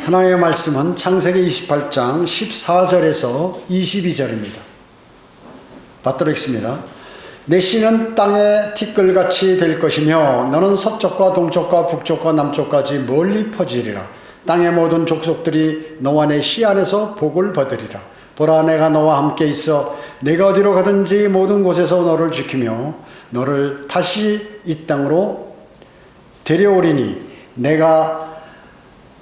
하나님의 말씀은 창세기 28장 14절에서 22절입니다. 받들어 읽습니다. 내 씨는 땅의 티끌같이 될 것이며 너는 서쪽과 동쪽과 북쪽과 남쪽까지 멀리 퍼지리라. 땅의 모든 족속들이 너와 내 씨 안에서 복을 받으리라. 보라, 내가 너와 함께 있어 내가 어디로 가든지 모든 곳에서 너를 지키며 너를 다시 이 땅으로 데려오리니 내가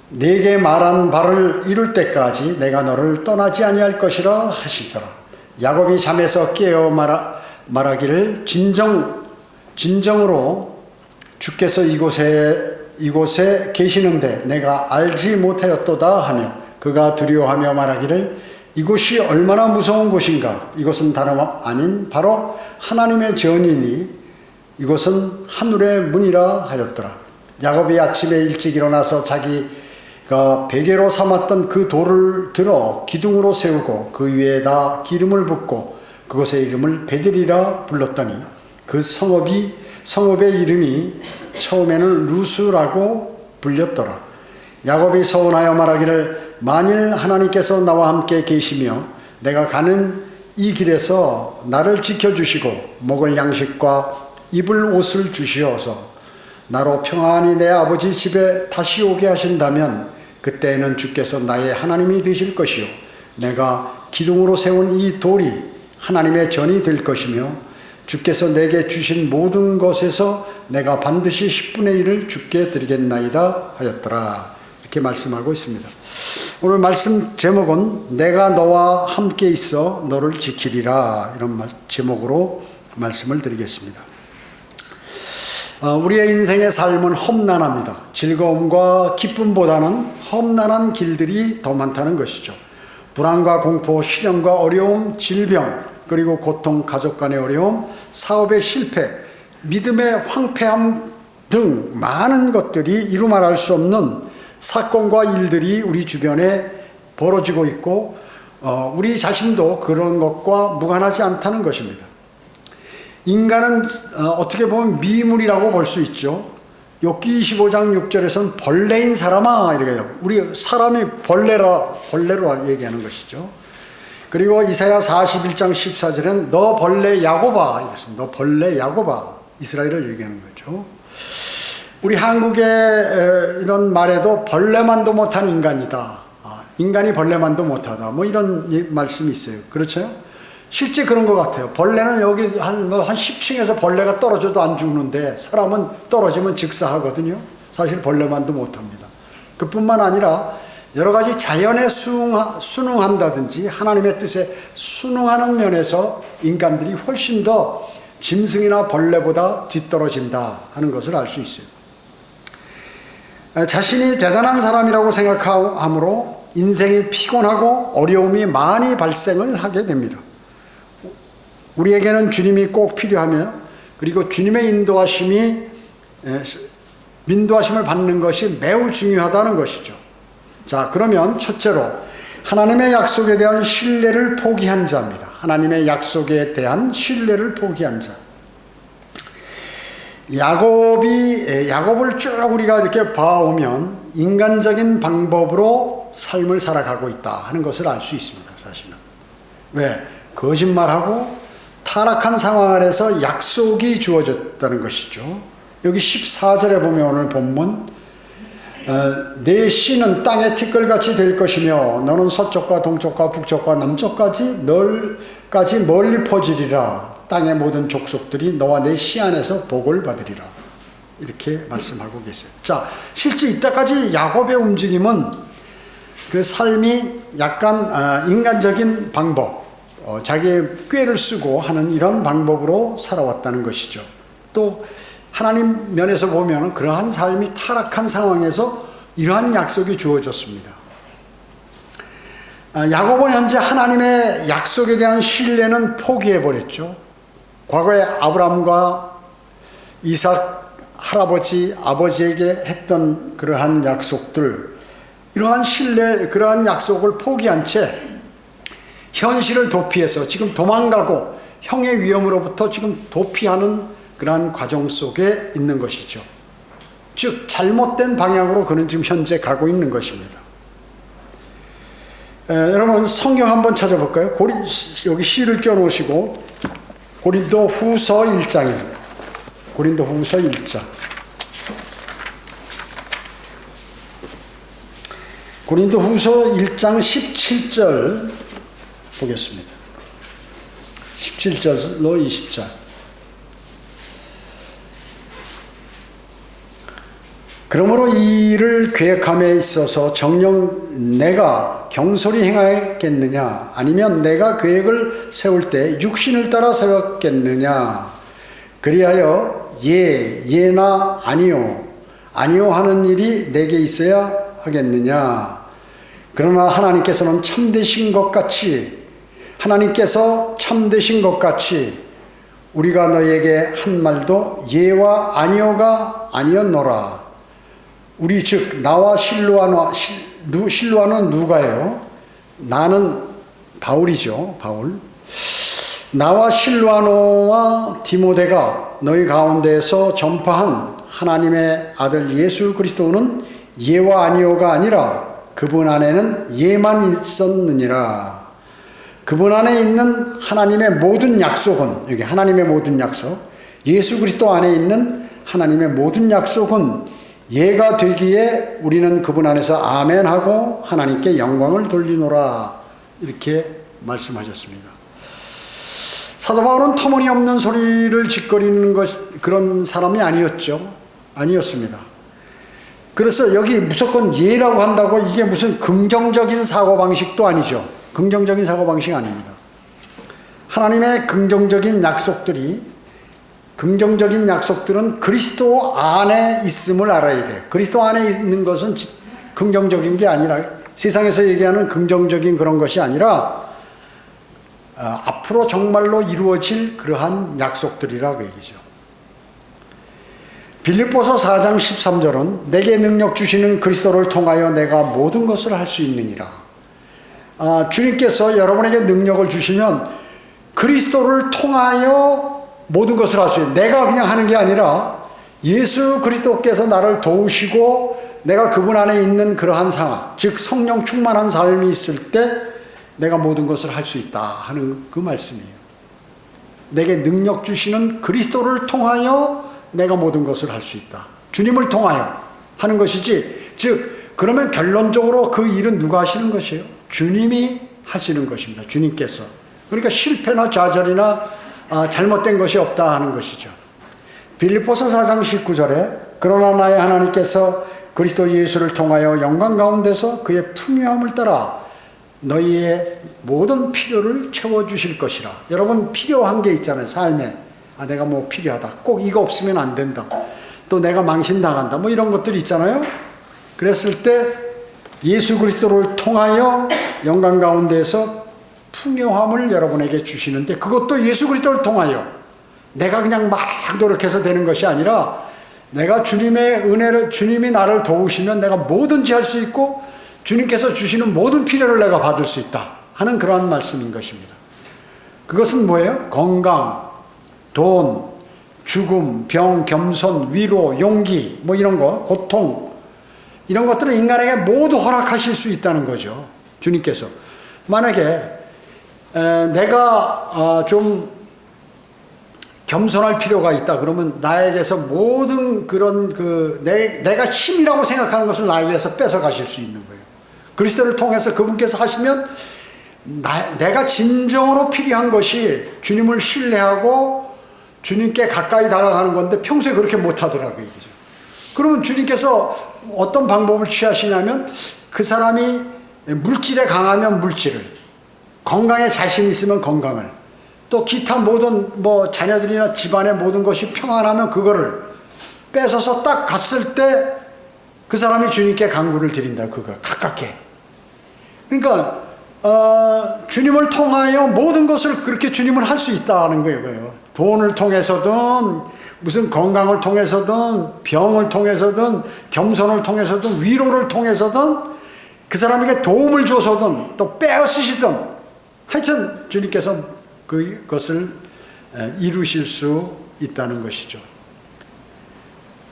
네게 말한 바를 이룰 때까지 내가 너를 떠나지 아니할 것이라 하시더라. 야곱이 잠에서 깨어 말하기를 진정으로 주께서 이곳에 계시는데 내가 알지 못하였도다 하며 그가 두려워하며 말하기를 이곳이 얼마나 무서운 곳인가. 이곳은 다름 아닌 바로 하나님의 전이니 이곳은 하늘의 문이라 하였더라. 야곱이 아침에 일찍 일어나서 자기가 베개로 삼았던 그 돌을 들어 기둥으로 세우고 그 위에다 기름을 붓고 그곳의 이름을 베들이라 불렀더니 그 성읍의 이름이 처음에는 루스라고 불렸더라. 야곱이 서운하여 말하기를 만일 하나님께서 나와 함께 계시며 내가 가는 이 길에서 나를 지켜주시고 먹을 양식과 입을 옷을 주시어서 나로 평안히 내 아버지 집에 다시 오게 하신다면 그때에는 주께서 나의 하나님이 되실 것이요 내가 기둥으로 세운 이 돌이 하나님의 전이 될 것이며 주께서 내게 주신 모든 것에서 내가 반드시 10분의 1을 주께 드리겠나이다 하였더라. 이렇게 말씀하고 있습니다. 오늘 말씀 제목은 내가 너와 함께 있어 너를 지키리라, 이런 제목으로 말씀을 드리겠습니다. 우리의 인생의 삶은 험난합니다. 즐거움과 기쁨보다는 험난한 길들이 더 많다는 것이죠. 불안과 공포, 시련과 어려움, 질병, 그리고 고통, 가족 간의 어려움, 사업의 실패, 믿음의 황폐함 등 많은 것들이 이루 말할 수 없는 사건과 일들이 우리 주변에 벌어지고 있고 우리 자신도 그런 것과 무관하지 않다는 것입니다. 인간은 어떻게 보면 미물이라고 볼 수 있죠. 욥기 25장 6절에서는 벌레인 사람아 이렇게 해요. 우리 사람이 벌레로 얘기하는 것이죠. 그리고 이사야 41장 14절에는 너 벌레 야곱아 이랬습니다. 너 벌레 야곱아, 이스라엘을 얘기하는 거죠. 우리 한국의 이런 말에도 벌레만도 못한 인간이다. 인간이 벌레만도 못하다. 뭐 이런 말씀이 있어요. 그렇죠? 실제 그런 것 같아요. 벌레는 여기 한 10층에서 벌레가 떨어져도 안 죽는데 사람은 떨어지면 즉사하거든요. 사실 벌레만도 못합니다. 그뿐만 아니라 여러 가지 자연에 순응한다든지 하나님의 뜻에 순응하는 면에서 인간들이 훨씬 더 짐승이나 벌레보다 뒤떨어진다 하는 것을 알 수 있어요. 자신이 대단한 사람이라고 생각함으로 인생이 피곤하고 어려움이 많이 발생을 하게 됩니다. 우리에게는 주님이 꼭 필요하며 그리고 주님의 인도하심을 받는 것이 매우 중요하다는 것이죠. 자, 그러면 첫째로 하나님의 약속에 대한 신뢰를 포기한 자입니다. 하나님의 약속에 대한 신뢰를 포기한 자. 야곱을 쭉 우리가 이렇게 봐오면 인간적인 방법으로 삶을 살아가고 있다 하는 것을 알 수 있습니다. 사실은. 왜? 거짓말하고 타락한 상황 안에서 약속이 주어졌다는 것이죠. 여기 14절에 보면 오늘 본문 내 씨는 땅의 티끌같이 될 것이며 너는 서쪽과 동쪽과 북쪽과 남쪽까지 널까지 멀리 퍼지리라. 땅의 모든 족속들이 너와 내 씨 안에서 복을 받으리라. 이렇게 말씀하고 계세요. 자, 실제 이때까지 야곱의 움직임은 그 삶이 약간 인간적인 방법, 자기의 꾀를 쓰고 하는 이런 방법으로 살아왔다는 것이죠. 또 하나님 면에서 보면 그러한 삶이 타락한 상황에서 이러한 약속이 주어졌습니다. 야곱은 현재 하나님의 약속에 대한 신뢰는 포기해버렸죠. 과거에 아브라함과 이삭 아버지에게 했던 그러한 약속들, 이러한 신뢰, 그러한 약속을 포기한 채 현실을 도피해서 지금 도망가고 형의 위험으로부터 지금 도피하는 그러한 과정 속에 있는 것이죠. 즉 잘못된 방향으로 그는 지금 현재 가고 있는 것입니다. 여러분 성경 한번 찾아볼까요? 여기 시를 껴놓으시고 고린도 후서 1장입니다. 고린도 후서 1장. 고린도 후서 1장 17절 보겠습니다. 17절로 20절. 그러므로 이 일을 계획함에 있어서 정녕 내가 경솔히 행하겠느냐 아니면 내가 계획을 세울 때 육신을 따라 세웠겠느냐 그리하여 예나 아니요 하는 일이 내게 있어야 하겠느냐. 그러나 하나님께서 참되신 것 같이 우리가 너에게 한 말도 예와 아니요가 아니었노라. 우리 즉 나와 실로아는 누가요? 나는 바울이죠. 바울. 나와 실로아노와 디모데가 너희 가운데에서 전파한 하나님의 아들 예수 그리스도는 예와 아니요가 아니라 그분 안에는 예만 있었느니라. 그분 안에 있는 하나님의 모든 약속은, 여기 하나님의 모든 약속, 예수 그리스도 안에 있는 하나님의 모든 약속은 예가 되기에 우리는 그분 안에서 아멘하고 하나님께 영광을 돌리노라. 이렇게 말씀하셨습니다. 사도 바울은 터무니없는 소리를 짓거리는 그런 사람이 아니었습니다. 그래서 여기 무조건 예라고 한다고 이게 무슨 긍정적인 사고방식도 아니죠. 긍정적인 사고방식 아닙니다. 하나님의 긍정적인 약속들은 그리스도 안에 있음을 알아야 돼요. 그리스도 안에 있는 것은 긍정적인 게 아니라, 세상에서 얘기하는 긍정적인 그런 것이 아니라 앞으로 정말로 이루어질 그러한 약속들이라 그 얘기죠. 빌립보서 4장 13절은 내게 능력 주시는 그리스도를 통하여 내가 모든 것을 할 수 있느니라. 주님께서 여러분에게 능력을 주시면 그리스도를 통하여 모든 것을 할 수 있어요. 내가 그냥 하는 게 아니라 예수 그리스도께서 나를 도우시고 내가 그분 안에 있는 그러한 상황, 즉 성령 충만한 삶이 있을 때 내가 모든 것을 할 수 있다 하는 그 말씀이에요. 내게 능력 주시는 그리스도를 통하여 내가 모든 것을 할 수 있다. 주님을 통하여 하는 것이지, 즉 그러면 결론적으로 그 일은 누가 하시는 것이에요? 주님이 하시는 것입니다. 주님께서. 그러니까 실패나 좌절이나 잘못된 것이 없다 하는 것이죠. 빌립보서 4장 19절에 그러나 나의 하나님께서 그리스도 예수를 통하여 영광 가운데서 그의 풍요함을 따라 너희의 모든 필요를 채워주실 것이라. 여러분 필요한 게 있잖아요. 삶에. 내가 뭐 필요하다. 꼭 이거 없으면 안 된다. 또 내가 망신당한다. 뭐 이런 것들이 있잖아요. 그랬을 때 예수 그리스도를 통하여 영광 가운데서 풍요함을 여러분에게 주시는데, 그것도 예수 그리스도를 통하여 내가 그냥 막 노력해서 되는 것이 아니라 내가 주님의 은혜를, 주님이 나를 도우시면 내가 뭐든지 할 수 있고 주님께서 주시는 모든 필요를 내가 받을 수 있다 하는 그러한 말씀인 것입니다. 그것은 뭐예요? 건강, 돈, 죽음, 병, 겸손, 위로, 용기, 뭐 이런 거, 고통, 이런 것들은 인간에게 모두 허락하실 수 있다는 거죠. 주님께서. 만약에 내가 좀 겸손할 필요가 있다 그러면 나에게서 모든 그런 내가 힘이라고 생각하는 것을 나에게서 뺏어 가실 수 있는 거예요. 그리스도를 통해서 그분께서 하시면 내가 진정으로 필요한 것이 주님을 신뢰하고 주님께 가까이 다가가는 건데 평소에 그렇게 못하더라고요. 그죠? 그러면 주님께서 어떤 방법을 취하시냐면 그 사람이 물질에 강하면 물질을, 건강에 자신 있으면 건강을, 또 기타 모든 자녀들이나 집안의 모든 것이 평안하면 그거를 뺏어서 딱 갔을 때 그 사람이 주님께 간구를 드린다. 그거 가깝게. 그러니까 주님을 통하여 모든 것을 그렇게 주님을 할 수 있다는 거예요. 돈을 통해서든 무슨 건강을 통해서든 병을 통해서든 겸손을 통해서든 위로를 통해서든 그 사람에게 도움을 줘서든 또 빼앗으시든 하여튼 주님께서 그것을 이루실 수 있다는 것이죠.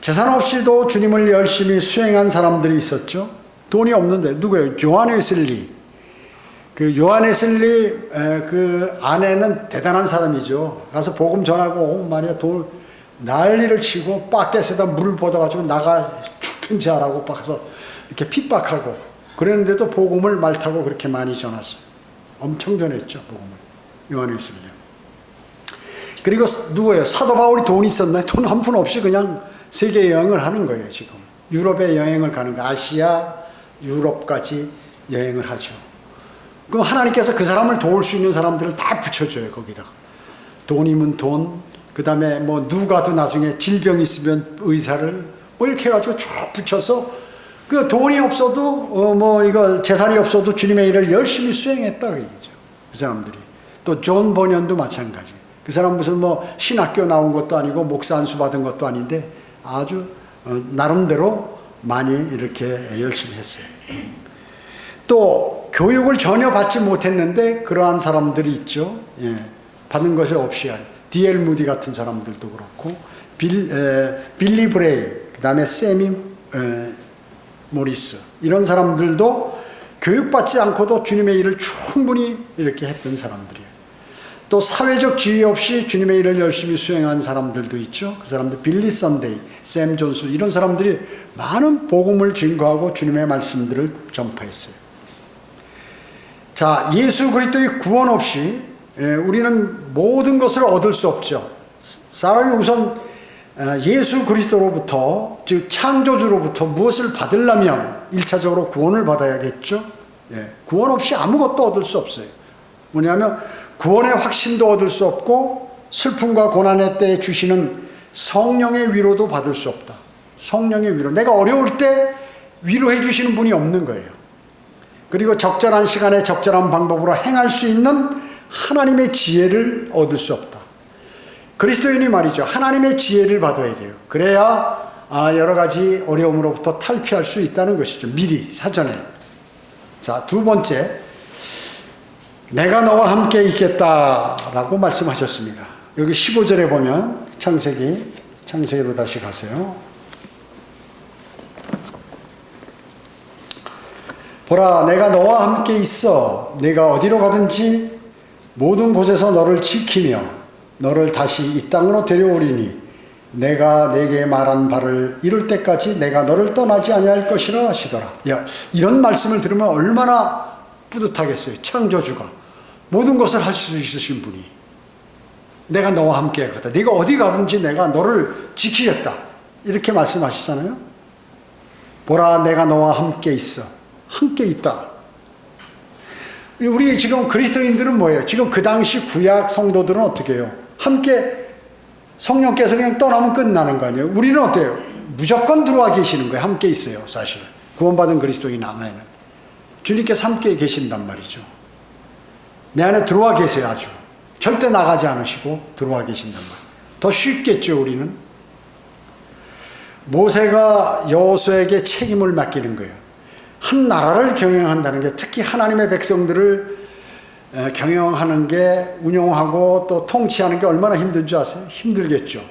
재산 없이도 주님을 열심히 수행한 사람들이 있었죠. 돈이 없는데 누구예요? 조한 웨슬리. 그 요한웨슬리 그 아내는 대단한 사람이죠. 가서 복음 전하고 말이야 돈 난리를 치고 바켓에다 물을 붓어가지고 나가 죽든지 하라고 가서 이렇게 핍박하고 그랬는데도 복음을 말 타고 그렇게 많이 전했어요. 엄청 전했죠 복음을 요한웨슬리. 그리고 누구예요? 사도 바울이 돈이 있었나요? 돈 한 푼 없이 그냥 세계 여행을 하는 거예요 지금. 유럽에 여행을 가는 거, 아시아, 유럽까지 여행을 하죠. 그럼 하나님께서 그 사람을 도울 수 있는 사람들을 다 붙여줘요 거기다가. 돈이면 돈, 그 다음에 뭐 누가도 나중에 질병이 있으면 의사를 뭐 이렇게 해가지고 쭉 붙여서 그 돈이 없어도 뭐 이거 재산이 없어도 주님의 일을 열심히 수행했다 그 얘기죠. 그 사람들이. 또 존 버년도 마찬가지. 그 사람 무슨 뭐 신학교 나온 것도 아니고 목사 안수 받은 것도 아닌데 아주 나름대로 많이 이렇게 열심히 했어요. 또 교육을 전혀 받지 못했는데 그러한 사람들이 있죠. 예, 받은 것이 없이 D.L. 무디 같은 사람들도 그렇고 빌리 브레이, 그 다음에 세미 모리스 이런 사람들도 교육받지 않고도 주님의 일을 충분히 이렇게 했던 사람들이에요. 또 사회적 지위 없이 주님의 일을 열심히 수행한 사람들도 있죠. 그 사람들 빌리 선데이, 샘 존스 이런 사람들이 많은 복음을 증거하고 주님의 말씀들을 전파했어요. 자, 예수 그리스도의 구원 없이 우리는 모든 것을 얻을 수 없죠. 사람이 우선 예수 그리스도로부터 즉 창조주로부터 무엇을 받으려면 1차적으로 구원을 받아야겠죠. 구원 없이 아무것도 얻을 수 없어요. 뭐냐면 구원의 확신도 얻을 수 없고 슬픔과 고난의 때에 주시는 성령의 위로도 받을 수 없다. 성령의 위로. 내가 어려울 때 위로해 주시는 분이 없는 거예요. 그리고 적절한 시간에 적절한 방법으로 행할 수 있는 하나님의 지혜를 얻을 수 없다. 그리스도인이 말이죠. 하나님의 지혜를 받아야 돼요. 그래야 여러 가지 어려움으로부터 탈피할 수 있다는 것이죠. 미리 사전에. 자, 두 번째, 내가 너와 함께 있겠다라고 말씀하셨습니다. 여기 15절에 보면 창세기로 다시 가세요. 보라, 내가 너와 함께 있어. 내가 어디로 가든지 모든 곳에서 너를 지키며 너를 다시 이 땅으로 데려오리니 내가 내게 말한 바를 이룰 때까지 내가 너를 떠나지 아니할 것이라 하시더라. 야, 이런 말씀을 들으면 얼마나 뿌듯하겠어요. 창조주가 모든 것을 할 수 있으신 분이 내가 너와 함께 하겠다. 네가 어디 가든지 내가 너를 지키겠다. 이렇게 말씀하시잖아요. 보라, 내가 너와 함께 있어. 함께 있다. 우리 지금 그리스도인들은 뭐예요? 지금 그 당시 구약 성도들은 어떻게 해요? 함께 성령께서 그냥 떠나면 끝나는 거 아니에요? 우리는 어때요? 무조건 들어와 계시는 거예요. 함께 있어요. 사실 구원받은 그리스도인 안에는 주님께서 함께 계신단 말이죠. 내 안에 들어와 계세요. 아주 절대 나가지 않으시고 들어와 계신단 말이에요. 더 쉽겠죠. 우리는 모세가 여호수아에게 책임을 맡기는 거예요. 한 나라를 경영한다는 게, 특히 하나님의 백성들을 경영하는 게, 운영하고 또 통치하는 게 얼마나 힘든 줄 아세요? 힘들겠죠.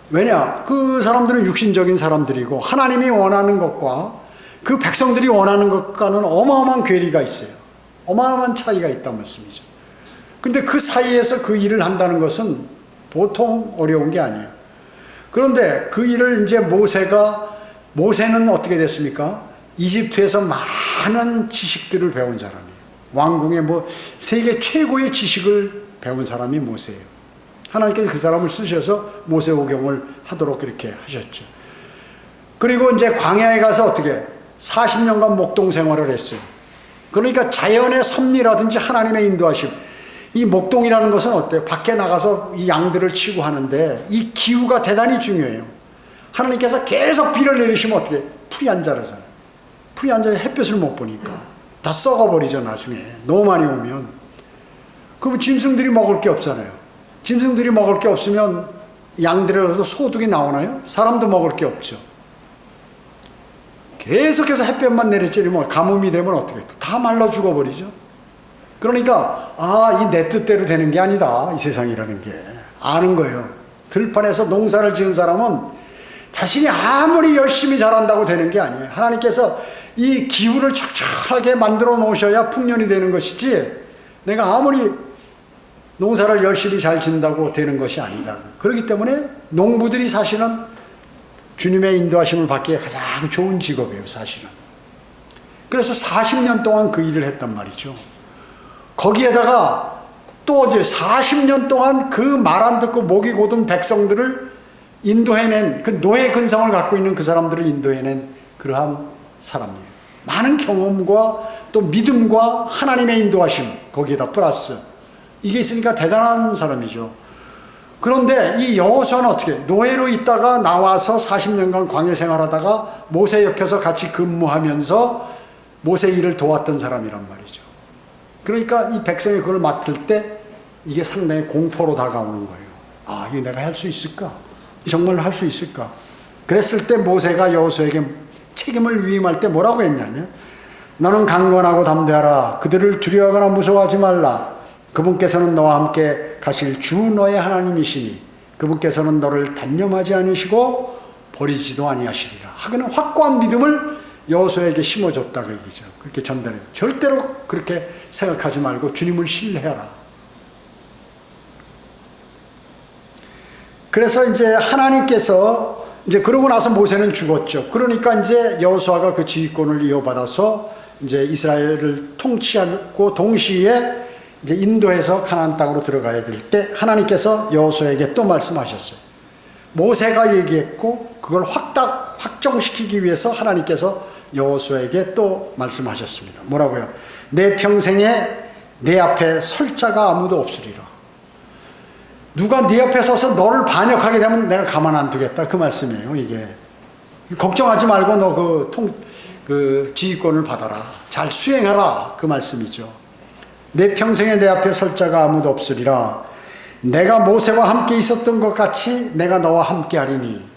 왜냐? 그 사람들은 육신적인 사람들이고 하나님이 원하는 것과 그 백성들이 원하는 것과는 어마어마한 괴리가 있어요. 어마어마한 차이가 있다는 말씀이죠. 근데 그 사이에서 그 일을 한다는 것은 보통 어려운 게 아니에요. 그런데 그 일을 이제 모세는 어떻게 됐습니까? 이집트에서 많은 지식들을 배운 사람이에요. 왕궁의 세계 최고의 지식을 배운 사람이 모세예요. 하나님께서 그 사람을 쓰셔서 모세오경을 하도록 그렇게 하셨죠. 그리고 이제 광야에 가서 어떻게 40년간 목동 생활을 했어요. 그러니까 자연의 섭리라든지 하나님의 인도하심, 이 목동이라는 것은 어때요? 밖에 나가서 이 양들을 치고 하는데 이 기후가 대단히 중요해요. 하나님께서 계속 비를 내리시면 어떻게? 풀이 안 자라잖아요. 풀이 안 자라 햇볕을 못 보니까 다 썩어버리죠. 나중에 너무 많이 오면. 그러면 짐승들이 먹을 게 없잖아요. 짐승들이 먹을 게 없으면 양들에도 소득이 나오나요? 사람도 먹을 게 없죠. 계속해서 햇볕만 내리쬐면 가뭄이 되면 어떻게? 다 말라 죽어버리죠. 그러니까 이 내 뜻대로 되는 게 아니다. 이 세상이라는 게 아는 거예요. 들판에서 농사를 지은 사람은 자신이 아무리 열심히 잘한다고 되는 게 아니에요. 하나님께서 이 기후를 촉촉하게 만들어 놓으셔야 풍년이 되는 것이지, 내가 아무리 농사를 열심히 잘 짓는다고 되는 것이 아니다. 그렇기 때문에 농부들이 사실은 주님의 인도하심을 받기에 가장 좋은 직업이에요, 사실은. 그래서 40년 동안 그 일을 했단 말이죠. 거기에다가 또 이제 40년 동안 그 말 안 듣고 목이 곧은 백성들을 인도해낸, 그 노예 근성을 갖고 있는 그 사람들을 인도해낸 그러한 사람이에요. 많은 경험과 또 믿음과 하나님의 인도하심, 거기에다 플러스 이게 있으니까 대단한 사람이죠. 그런데 이 여호수아는 어떻게 노예로 있다가 나와서 40년간 광야 생활하다가 모세 옆에서 같이 근무하면서 모세 일을 도왔던 사람이란 말이죠. 그러니까 이 백성이 그걸 맡을 때 이게 상당히 공포로 다가오는 거예요. 아, 이거 내가 할 수 있을까? 정말 할 수 있을까? 그랬을 때 모세가 여호수아에게 책임을 위임할 때 뭐라고 했냐면, 너는 강건하고 담대하라. 그들을 두려워하거나 무서워하지 말라. 그분께서는 너와 함께 가실 주 너의 하나님이시니 그분께서는 너를 단념하지 않으시고 버리지도 아니하시리라. 하기는 확고한 믿음을 여호수아에게 심어줬다 그 얘기죠. 그렇게 전달해요. 절대로 그렇게 생각하지 말고 주님을 신뢰해라. 그래서 이제 하나님께서 이제 그러고 나서 모세는 죽었죠. 그러니까 이제 여호수아가 그 지휘권을 이어받아서 이제 이스라엘을 통치하고 동시에 이제 인도해서 가나안 땅으로 들어가야 될 때 하나님께서 여호수아에게 또 말씀하셨어요. 모세가 얘기했고 그걸 확정시키기 위해서 하나님께서 여호수아에게 또 말씀하셨습니다. 뭐라고요? 내 평생에 내 앞에 설 자가 아무도 없으리라. 누가 네 옆에 서서 너를 반역하게 되면 내가 가만 안 두겠다, 그 말씀이에요. 이게 걱정하지 말고 너 그 지휘권을 받아라, 잘 수행하라, 그 말씀이죠. 내 평생에 내 앞에 설 자가 아무도 없으리라. 내가 모세와 함께 있었던 것 같이 내가 너와 함께 하리니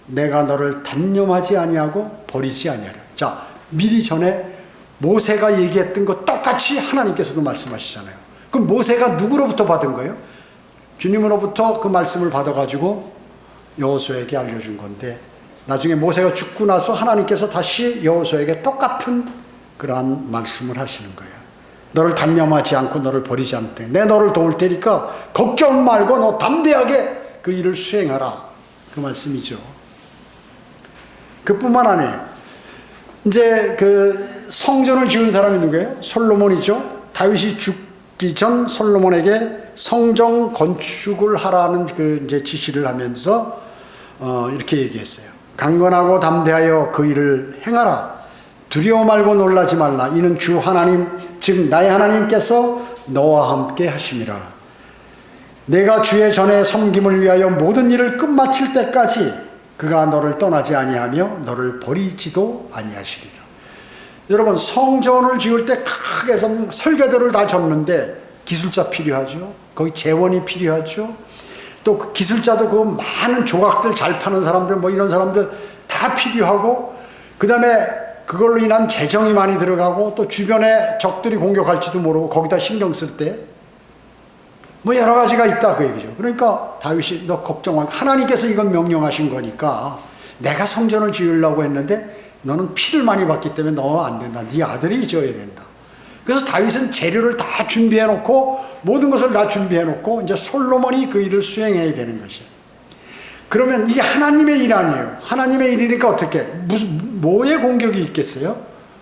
내가 너를 단념하지 아니하고 버리지 아니하리라. 자, 미리 전에 모세가 얘기했던 것 똑같이 하나님께서도 말씀하시잖아요. 그럼 모세가 누구로부터 받은 거예요? 주님으로부터 그 말씀을 받아가지고 여호수아에게 알려준 건데, 나중에 모세가 죽고 나서 하나님께서 다시 여호수아에게 똑같은 그러한 말씀을 하시는 거예요. 너를 단념하지 않고 너를 버리지 않되 내 너를 도울 테니까 걱정 말고 너 담대하게 그 일을 수행하라, 그 말씀이죠. 그뿐만 아니에요. 이제 그 성전을 지은 사람이 누구예요? 솔로몬이죠. 다윗이 죽기 전 솔로몬에게 성전 건축을 하라는 그 이제 지시를 하면서 이렇게 얘기했어요. 강건하고 담대하여 그 일을 행하라. 두려워 말고 놀라지 말라. 이는 주 하나님 즉 나의 하나님께서 너와 함께 하심이라. 내가 주의 전에 섬김을 위하여 모든 일을 끝마칠 때까지 그가 너를 떠나지 아니하며 너를 버리지도 아니하시리라. 여러분, 성전을 지을 때 크게 설계도를 다 줬는데 기술자 필요하죠. 거기 재원이 필요하죠. 또 그 기술자도 그 많은 조각들 잘 파는 사람들, 뭐 이런 사람들 다 필요하고, 그 다음에 그걸로 인한 재정이 많이 들어가고, 또 주변에 적들이 공격할지도 모르고 거기다 신경 쓸 때 뭐 여러 가지가 있다, 그 얘기죠. 그러니까 다윗이 너 걱정 마. 하나님께서 이건 명령하신 거니까 내가 성전을 지으려고 했는데 너는 피를 많이 받기 때문에 너 안 된다. 네 아들이 지어야 된다. 그래서 다윗은 재료를 다 준비해 놓고 모든 것을 다 준비해 놓고 이제 솔로몬이 그 일을 수행해야 되는 것이에요. 그러면 이게 하나님의 일 아니에요. 하나님의 일이니까 어떻게, 무슨 뭐의 공격이 있겠어요?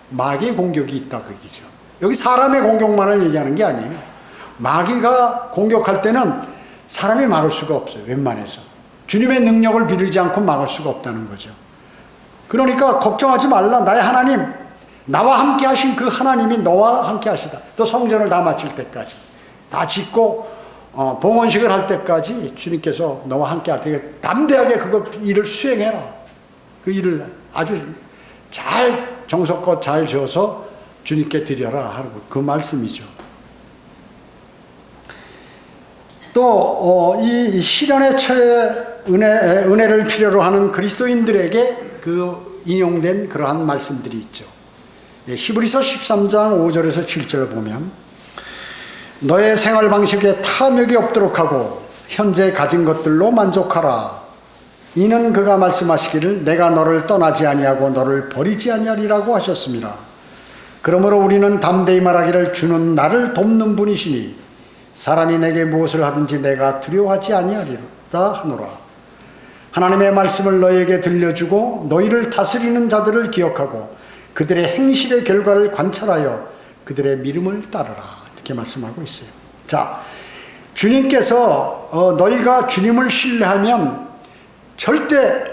마귀의 공격이 있다, 그 얘기죠. 여기 사람의 공격만을 얘기하는 게 아니에요. 마귀가 공격할 때는 사람이 막을 수가 없어요. 웬만해서 주님의 능력을 빌리지 않고 막을 수가 없다는 거죠. 그러니까 걱정하지 말라. 나의 하나님, 나와 함께 하신 그 하나님이 너와 함께 하시다. 또 성전을 다 마칠 때까지, 다 짓고 봉헌식을 할 때까지 주님께서 너와 함께 할 테니까 담대하게 그거 일을 수행해라. 그 일을 아주 잘 정성껏 잘 지어서 주님께 드려라 하는 그 말씀이죠. 또 이 시련에 처해 은혜를 필요로 하는 그리스도인들에게 그 인용된 그러한 말씀들이 있죠. 히브리서 13장 5절에서 7절을 보면, 너의 생활 방식에 탐욕이 없도록 하고 현재 가진 것들로 만족하라. 이는 그가 말씀하시기를 내가 너를 떠나지 아니하고 너를 버리지 아니하리라고 하셨습니다. 그러므로 우리는 담대히 말하기를 주는 나를 돕는 분이시니 사람이 내게 무엇을 하든지 내가 두려워하지 아니하리로다 하노라. 하나님의 말씀을 너희에게 들려주고 너희를 다스리는 자들을 기억하고 그들의 행실의 결과를 관찰하여 그들의 믿음을 따르라. 이렇게 말씀하고 있어요. 자, 주님께서 너희가 주님을 신뢰하면 절대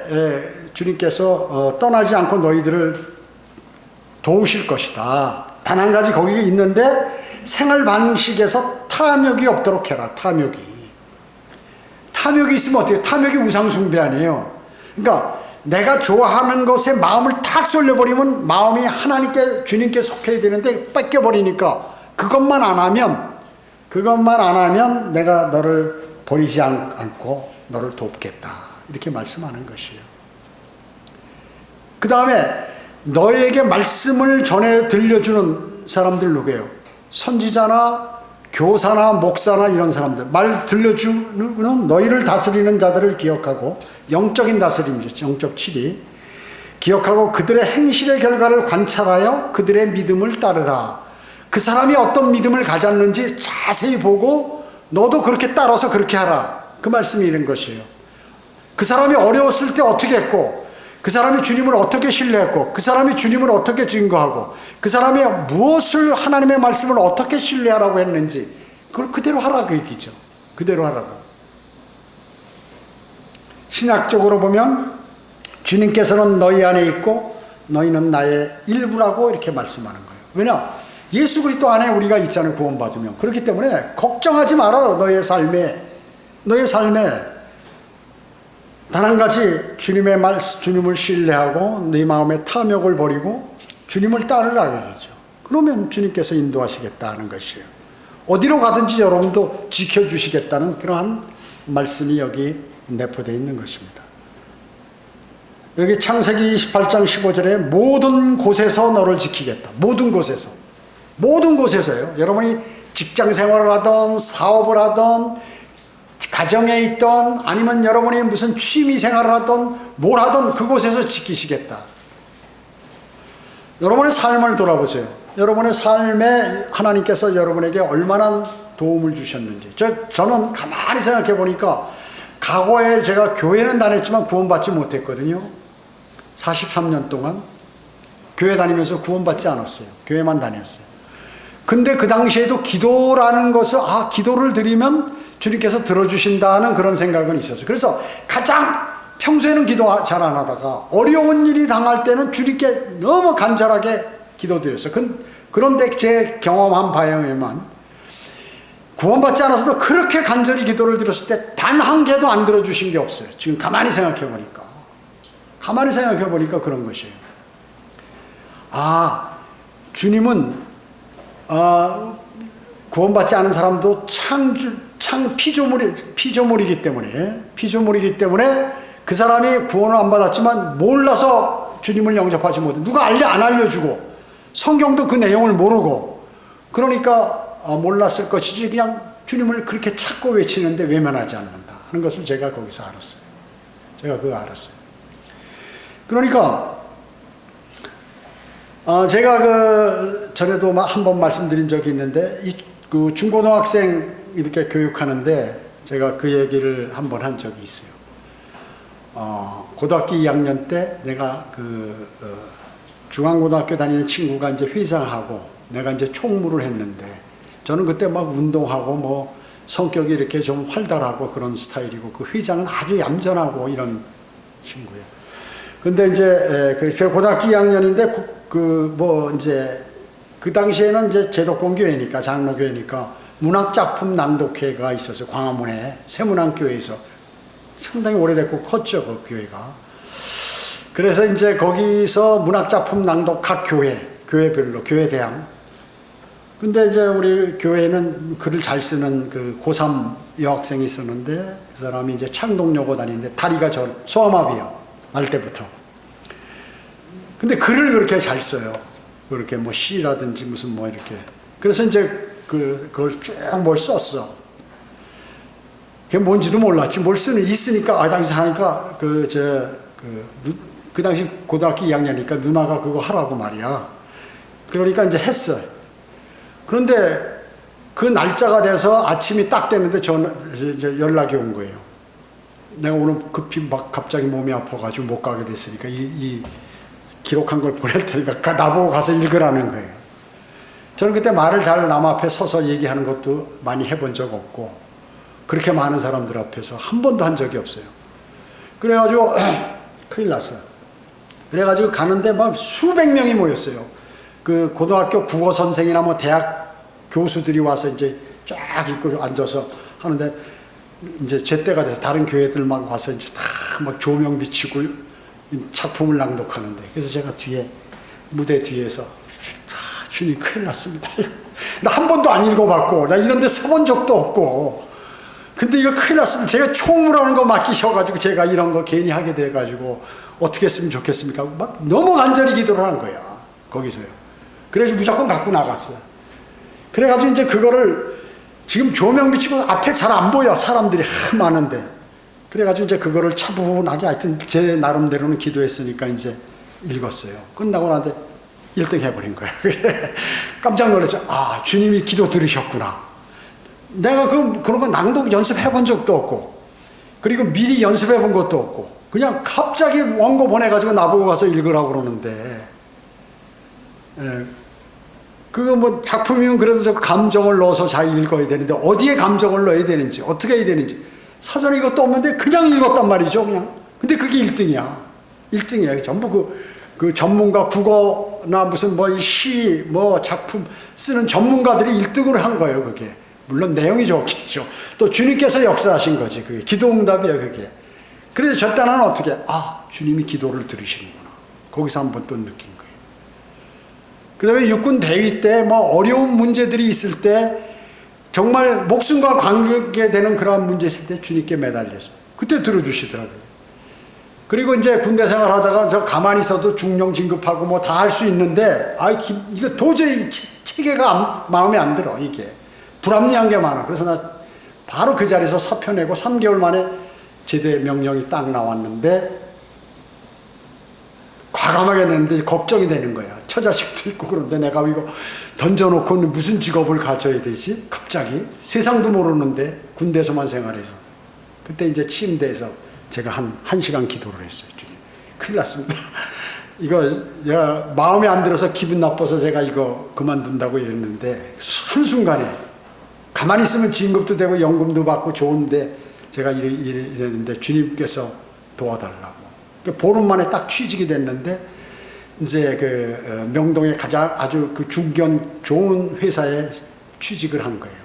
주님께서 떠나지 않고 너희들을 도우실 것이다. 단 한 가지 거기에 있는데 생활 방식에서 탐욕이 없도록 해라. 탐욕이 있으면 어때요? 탐욕이 우상숭배 아니에요. 그러니까 내가 좋아하는 것에 마음을 탁 쏠려버리면 마음이 하나님께 주님께 속해야 되는데 뺏겨버리니까 그것만 안 하면 내가 너를 버리지 않고 너를 돕겠다. 이렇게 말씀하는 것이에요. 그 다음에 너에게 말씀을 전해 들려주는 사람들 누구예요? 선지자나 교사나 목사나 이런 사람들. 말 들려주는 너희를 다스리는 자들을 기억하고 영적인 다스림이죠. 영적 치리. 기억하고 그들의 행실의 결과를 관찰하여 그들의 믿음을 따르라. 그 사람이 어떤 믿음을 가졌는지 자세히 보고 너도 그렇게 따라서 그렇게 하라. 그 말씀이 이런 것이에요. 그 사람이 어려웠을 때 어떻게 했고 그 사람이 주님을 어떻게 신뢰했고 그 사람이 주님을 어떻게 증거하고 그 사람이 무엇을 하나님의 말씀을 어떻게 신뢰하라고 했는지 그걸 그대로 하라고 얘기죠. 그대로 하라고. 신약적으로 보면 주님께서는 너희 안에 있고 너희는 나의 일부라고 이렇게 말씀하는 거예요. 왜냐? 예수 그리스도 안에 우리가 있잖아요. 구원받으면. 그렇기 때문에 걱정하지 마라. 너의 삶에 단 한 가지 주님을 신뢰하고 네 마음의 탐욕을 버리고 주님을 따르라고 얘기죠. 그러면 주님께서 인도하시겠다는 것이에요. 어디로 가든지 여러분도 지켜주시겠다는 그러한 말씀이 여기 내포되어 있는 것입니다. 여기 창세기 28장 15절에 모든 곳에서 너를 지키겠다. 모든 곳에서요. 여러분이 직장 생활을 하던 사업을 하던 가정에 있던 아니면 여러분이 무슨 취미 생활을 하던 뭘 하던 그곳에서 지키시겠다. 여러분의 삶을 돌아보세요. 여러분의 삶에 하나님께서 여러분에게 얼마나 도움을 주셨는지. 저는 가만히 생각해 보니까 과거에 제가 교회는 다녔지만 구원받지 못했거든요. 43년 동안 교회 다니면서 구원받지 않았어요. 교회만 다녔어요. 근데 그 당시에도 기도라는 것을 기도를 드리면 주님께서 들어주신다는 그런 생각은 있었어요. 그래서 가장 평소에는 기도 잘 안 하다가 어려운 일이 당할 때는 주님께 너무 간절하게 기도드렸어요. 그런데 제 경험한 바에 의하면 구원받지 않아서도 그렇게 간절히 기도를 드렸을 때 단 한 개도 안 들어주신 게 없어요. 지금 가만히 생각해 보니까 그런 것이에요. 주님은 구원받지 않은 사람도 피조물이기 때문에 그 사람이 구원을 안 받았지만 몰라서 주님을 영접하지 못해. 누가 안 알려주고 성경도 그 내용을 모르고 그러니까 몰랐을 것이지 그냥 주님을 그렇게 찾고 외치는데 외면하지 않는다 하는 것을 제가 거기서 알았어요. 제가 그거 알았어요. 그러니까 제가 전에도 한번 말씀드린 적이 있는데 그 중고등학생 이렇게 교육하는데 제가 그 얘기를 한번 한 적이 있어요. 고등학교 2학년 때 내가 중앙고등학교 다니는 친구가 이제 회장하고 내가 이제 총무를 했는데 저는 그때 막 운동하고 성격이 이렇게 좀 활달하고 그런 스타일이고 그 회장은 아주 얌전하고 이런 친구예요. 근데 이제 제가 고등학교 2학년인데 그 당시에는 이제 제도권 교회니까 장로교회니까 문학작품 낭독회가 있었어요. 광화문에 세문안교회에서 상당히 오래됐고 컸죠. 그 교회가. 그래서 이제 거기서 문학작품 낭독 각 교회별로 교회대항. 근데 이제 우리 교회는 글을 잘 쓰는 그 고3 여학생이 있었는데 그 사람이 이제 창동여고 다니는데 다리가 소아마비요. 날 때부터. 근데 글을 그렇게 잘 써요. 그렇게 시라든지 무슨 이렇게. 그래서 이제 그걸 쭉 뭘 썼어. 그게 뭔지도 몰랐지. 뭘 쓰는, 있으니까, 당시 하니까, 그 당시 고등학교 2학년이니까 누나가 그거 하라고 말이야. 그러니까 이제 했어요. 그런데 그 날짜가 돼서 아침이 딱 됐는데 연락이 온 거예요. 내가 오늘 급히 막 갑자기 몸이 아파가지고 못 가게 됐으니까 이 기록한 걸 보낼 테니까 나보고 가서 읽으라는 거예요. 저는 그때 말을 잘 남 앞에 서서 얘기하는 것도 많이 해본 적 없고 그렇게 많은 사람들 앞에서 한 번도 한 적이 없어요. 그래가지고 큰일 났어요. 그래가지고 가는데 막 수백 명이 모였어요. 그 고등학교 국어 선생이나 뭐 대학 교수들이 와서 이제 쫙 있고 앉아서 하는데 이제 제때가 돼서 다른 교회들 막 와서 이제 다 막 조명 비치고 작품을 낭독하는데 그래서 제가 뒤에 무대 뒤에서 주님 큰일 났습니다. 나 한 번도 안 읽어봤고 나 이런 데 서본 적도 없고 근데 이거 큰일 났습니다. 제가 총무라는 거 맡기셔가지고 제가 이런 거 괜히 하게 돼가지고 어떻게 했으면 좋겠습니까? 막 너무 간절히 기도를 한 거야. 거기서요. 그래서 무조건 갖고 나갔어요. 그래가지고 이제 그거를 지금 조명 비치고 앞에 잘 안 보여. 사람들이 많은데. 그래가지고 이제 그거를 차분하게 하여튼 제 나름대로는 기도했으니까 이제 읽었어요. 끝나고 나한테 1등 해버린 거예요. 깜짝 놀랐죠. 아, 주님이 기도 들으셨구나. 내가 그런 거 낭독 연습해본 적도 없고, 그리고 미리 연습해본 것도 없고, 그냥 갑자기 원고 보내가지고 나보고 가서 읽으라고 그러는데, 그거 뭐 작품이면 그래도 좀 감정을 넣어서 잘 읽어야 되는데, 어디에 감정을 넣어야 되는지, 어떻게 해야 되는지, 사전에 이것도 없는데 그냥 읽었단 말이죠, 그냥. 근데 그게 1등이야. 1등이야. 전부 그 전문가 국어나 무슨 뭐 시, 뭐 작품 쓰는 전문가들이 1등으로 한 거예요, 그게. 물론 내용이 좋겠죠. 또 주님께서 역사하신 거지, 그게. 기도응답이에요, 그게. 그래서 저 때는 어떻게, 아, 주님이 기도를 들으시는구나. 거기서 한번 또 느낀 거예요. 그 다음에 육군 대위 때 뭐 어려운 문제들이 있을 때 정말 목숨과 관계되는 그러한 문제 있을 때 주님께 매달려서 그때 들어주시더라고요. 그리고 이제 군대 생활 하다가 저 가만히 있어도 중령 진급하고 뭐 다 할 수 있는데, 이거 도저히 체계가 마음에 안 들어, 이게. 불합리한 게 많아. 그래서 나 바로 그 자리에서 사표 내고 3개월 만에 제대 명령이 딱 나왔는데, 과감하게 냈는데 걱정이 되는 거야. 처자식도 있고 그런데 내가 이거 던져놓고 무슨 직업을 가져야 되지? 갑자기. 세상도 모르는데 군대에서만 생활해서. 그때 이제 침대에서 제가 한 시간 기도를 했어요. 주님, 큰일 났습니다. 이거 내가 마음에 안 들어서 기분 나빠서 제가 이거 그만둔다고 이랬는데 한순간에 가만히 있으면 진급도 되고 연금도 받고 좋은데 제가 이랬는데 주님께서 도와달라고. 보름 만에 딱 취직이 됐는데 이제 그 명동에 가장 아주 그 중견 좋은 회사에 취직을 한 거예요.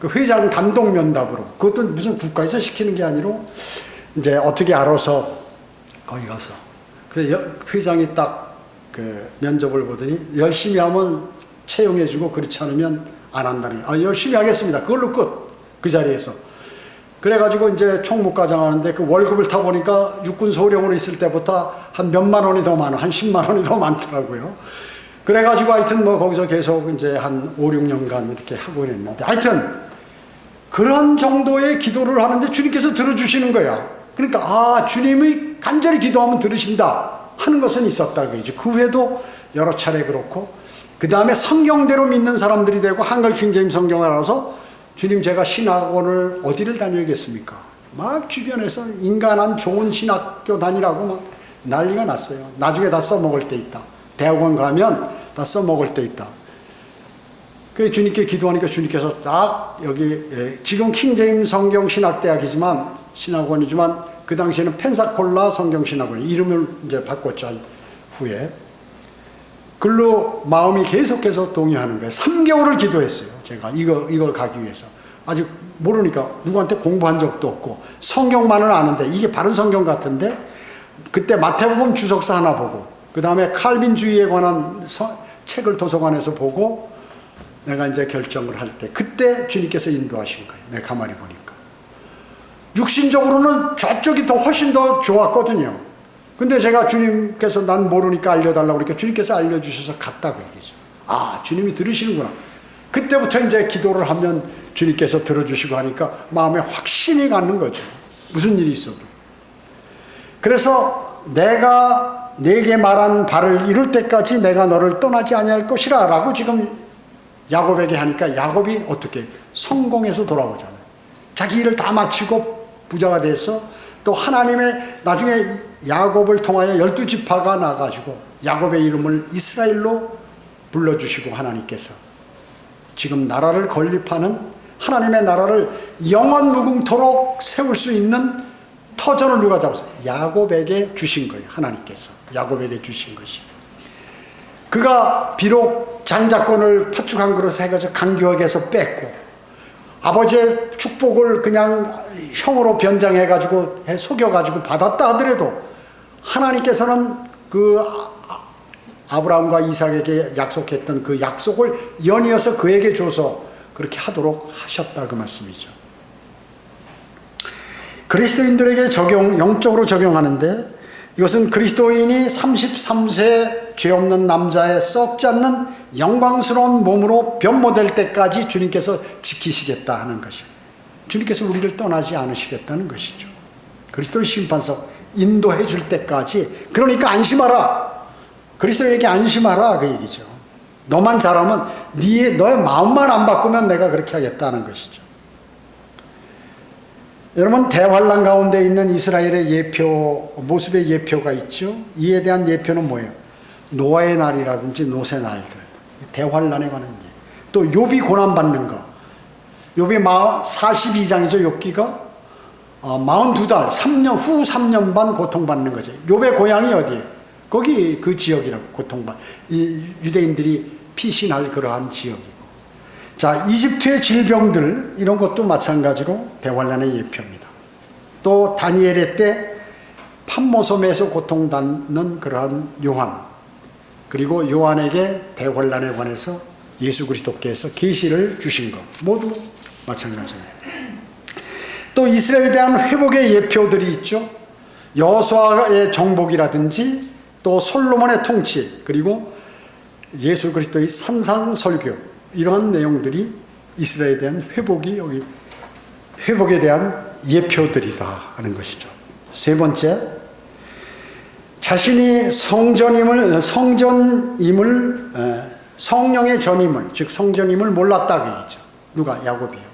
그 회장 단독 면담으로. 그것도 무슨 국가에서 시키는 게 아니라 이제 어떻게 알아서 거기 가서. 그래서 회장이 딱 그 면접을 보더니 열심히 하면 채용해주고 그렇지 않으면 안 한다는 거예요. 열심히 하겠습니다. 그걸로 끝. 그 자리에서. 그래가지고 이제 총무과장 하는데 그 월급을 타보니까 육군 소령으로 있을 때보다 한 몇만 원이 더 많아. 한 10만 원이 더 많더라고요. 그래가지고 하여튼 뭐 거기서 계속 이제 한 5, 6년간 이렇게 하고 있는데 하여튼 그런 정도의 기도를 하는데 주님께서 들어주시는 거야. 그러니까 주님이 간절히 기도하면 들으신다 하는 것은 있었다 그러죠. 그 후에도 여러 차례 그렇고 그 다음에 성경대로 믿는 사람들이 되고 한글 킹제임스 성경을 알아서 주님 제가 신학원을 어디를 다녀야겠습니까? 막 주변에서 인간한 좋은 신학교 다니라고 막 난리가 났어요. 나중에 다 써먹을 때 있다. 대학원 가면 다 써먹을 때 있다. 그 주님께 기도하니까 주님께서 딱 여기 지금 킹제임스 성경 신학대학이지만 신학원이지만 그 당시에는 펜사콜라 성경 신학원 이름을 이제 바꿨죠. 후에 글로 마음이 계속해서 동요하는 거예요. 3개월을 기도했어요. 제가 이걸 가기 위해서. 아직 모르니까 누구한테 공부한 적도 없고 성경만은 아는데 이게 바른 성경 같은데 그때 마태복음 주석서 하나 보고 그 다음에 칼빈주의에 관한 책을 도서관에서 보고 내가 이제 결정을 할 때 그때 주님께서 인도하신 거예요. 내가 가만히 보니까. 육신적으로는 저쪽이 더 훨씬 더 좋았거든요. 근데 제가 주님께서 난 모르니까 알려달라고 그러니까 주님께서 알려주셔서 갔다고 얘기죠. 주님이 들으시는구나. 그때부터 이제 기도를 하면 주님께서 들어주시고 하니까 마음에 확신이 갖는 거죠. 무슨 일이 있어도. 그래서 내가 네게 말한 바를 이룰 때까지 내가 너를 떠나지 아니할 것이라 라고 지금 야곱에게 하니까 야곱이 어떻게 성공해서 돌아오잖아요. 자기 일을 다 마치고 부자가 돼서 또 하나님의 나중에 야곱을 통하여 12지파가 나가지고 야곱의 이름을 이스라엘로 불러주시고 하나님께서 지금 나라를 건립하는 하나님의 나라를 영원 무궁토록 세울 수 있는 터전을 누가 잡았어요? 야곱에게 주신 거예요. 하나님께서 야곱에게 주신 것이. 그가 비록 장자권을 파축한 그릇에 해가지고 강교역에서 뺐고 아버지의 축복을 그냥 형으로 변장해가지고 속여가지고 받았다 하더라도 하나님께서는 그 아브라함과 이삭에게 약속했던 그 약속을 연이어서 그에게 줘서 그렇게 하도록 하셨다 그 말씀이죠. 그리스도인들에게 영적으로 적용하는데 이것은 그리스도인이 33세 죄 없는 남자의 썩지 않는 영광스러운 몸으로 변모될 때까지 주님께서 지키시겠다 하는 것이에요. 주님께서 우리를 떠나지 않으시겠다는 것이죠. 그리스도의 심판석 인도해 줄 때까지. 그러니까 안심하라. 그리스도에게 안심하라 그 얘기죠. 너만 잘하면 너의 마음만 안 바꾸면 내가 그렇게 하겠다는 것이죠. 여러분 대환란 가운데 있는 이스라엘의 예표 모습의 예표가 있죠. 이에 대한 예표는 뭐예요? 노아의 날이라든지 노새 날들 대환란에 관한 예. 또 욥이 고난받는 거. 욥이 42장이죠. 욥기가 42달 3년 후 3년 반 고통받는 거죠. 욥의 고향이 어디예요? 거기 그 지역이라고 고통받. 이 유대인들이 피신할 그러한 지역이고. 자, 이집트의 질병들 이런 것도 마찬가지로 대환란의 예표입니다. 또 다니엘의 때 판모섬에서 고통받는 그러한 요한, 그리고 요한에게 대환란에 관해서 예수 그리스도께서 계시를 주신 것 모두 마찬가지입니다. 또 이스라엘에 대한 회복의 예표들이 있죠. 여호수아의 정복이라든지 또 솔로몬의 통치, 그리고 예수 그리스도의 산상설교 이러한 내용들이 이스라엘에 대한 회복에 대한 예표들이다 하는 것이죠. 세 번째, 자신이 성령의 전임을, 즉 성전임을 몰랐다 그 얘기죠. 누가? 야곱이요.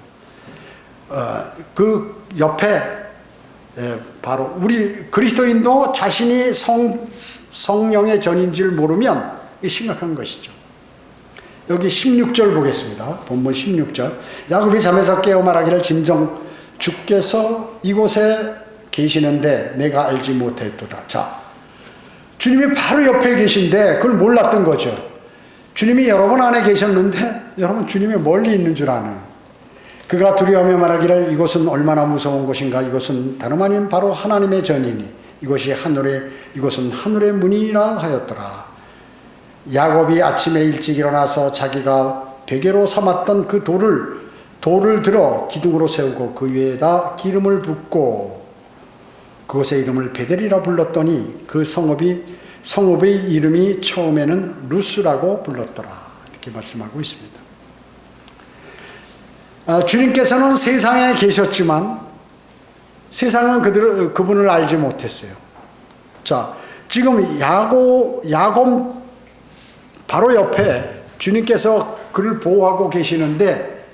그 옆에 바로 우리 그리스도인도 자신이 성령의 전인지를 모르면 심각한 것이죠. 여기 16절 보겠습니다. 본문 16절. 야곱이 잠에서 깨어 말하기를 진정 주께서 이곳에 계시는데 내가 알지 못했도다. 자, 주님이 바로 옆에 계신데 그걸 몰랐던 거죠. 주님이 여러분 안에 계셨는데 여러분 주님이 멀리 있는 줄 아는. 그가 두려워하며 말하기를 이곳은 얼마나 무서운 곳인가. 이곳은 다름 아닌 바로 하나님의 전이니 이것은 하늘의 문이라 하였더라. 야곱이 아침에 일찍 일어나서 자기가 베개로 삼았던 그 돌을 들어 기둥으로 세우고 그 위에다 기름을 붓고 그곳의 이름을 베델이라 불렀더니 그 성읍의 이름이 처음에는 루스라고 불렀더라. 이렇게 말씀하고 있습니다. 주님께서는 세상에 계셨지만 세상은 그분을 알지 못했어요. 자, 지금 야곱 바로 옆에 주님께서 그를 보호하고 계시는데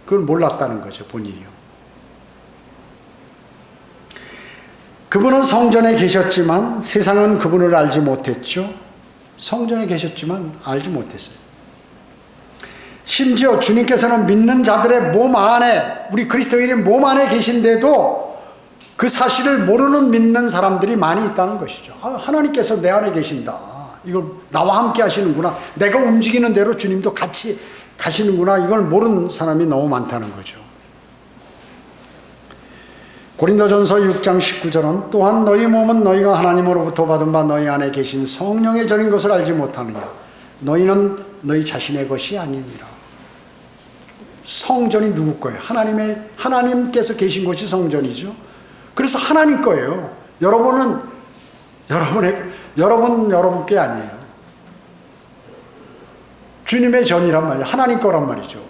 그걸 몰랐다는 거죠, 본인이요. 그분은 성전에 계셨지만 세상은 그분을 알지 못했죠. 성전에 계셨지만 알지 못했어요. 심지어 주님께서는 믿는 자들의 몸 안에, 우리 그리스도인의 몸 안에 계신데도 그 사실을 모르는 믿는 사람들이 많이 있다는 것이죠. 하나님께서 내 안에 계신다. 이걸 나와 함께 하시는구나. 내가 움직이는 대로 주님도 같이 가시는구나. 이걸 모르는 사람이 너무 많다는 거죠. 고린도전서 6장 19절은 또한 너희 몸은 너희가 하나님으로부터 받은 바 너희 안에 계신 성령의 전인 것을 알지 못하느냐. 너희는 너희 자신의 것이 아니니라. 성전이 누구 거예요? 하나님께서 계신 곳이 성전이죠. 그래서 하나님 거예요. 여러분은 여러분께 아니에요. 주님의 전이란 말이에요. 하나님 거란 말이죠.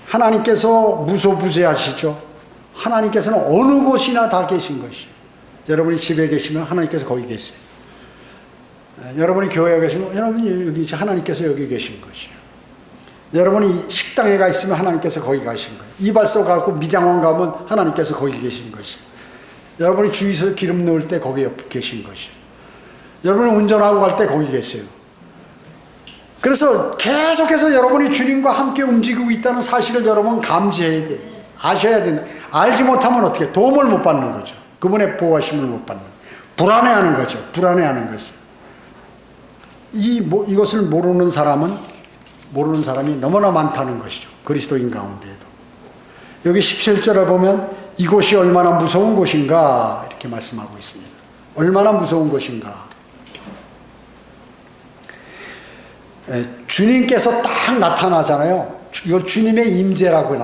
하나님께서 무소부재하시죠. 하나님께서는 어느 곳이나 다 계신 것이에요. 여러분이 집에 계시면 하나님께서 거기 계세요. 여러분이 교회에 계시면 여러분이 여기 하나님께서 여기 계신 것이에요. 여러분이 식당에 가 있으면 하나님께서 거기 가신 거예요. 이발소 가고 미장원 가면 하나님께서 거기 계신 것이에요. 여러분이 주유소 기름 넣을 때 거기 옆에 계신 것이에요. 여러분이 운전하고 갈 때 거기 계세요. 그래서 계속해서 여러분이 주님과 함께 움직이고 있다는 사실을 여러분 감지해야 돼요. 아셔야 된다. 알지 못하면 어떻게 도움을 못 받는 거죠. 그분의 보호하심을 못 받는 거죠. 불안해하는 거죠. 불안해하는 거죠. 이것을 모르는 사람이 너무나 많다는 것이죠. 그리스도인 가운데에도. 여기 17절에 보면 이곳이 얼마나 무서운 곳인가 이렇게 말씀하고 있습니다. 얼마나 무서운 곳인가. 주님께서 딱 나타나잖아요. 이거 주님의 임재라고.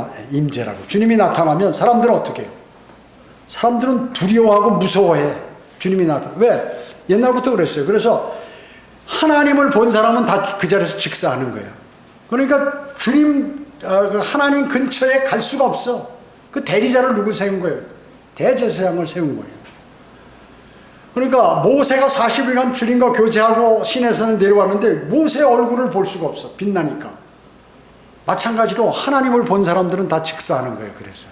주님이 나타나면 사람들은 어떻게 해요? 사람들은 두려워하고 무서워해. 주님이 나타나. 왜? 옛날부터 그랬어요. 그래서 하나님을 본 사람은 다 그 자리에서 직사하는 거예요. 그러니까 하나님 근처에 갈 수가 없어. 그 대리자를 누구 세운 거예요? 대제사장을 세운 거예요. 그러니까 모세가 40일간 주님과 교제하고 시내에서 내려왔는데 모세의 얼굴을 볼 수가 없어. 빛나니까. 마찬가지로 하나님을 본 사람들은 다 직사하는 거예요. 그래서.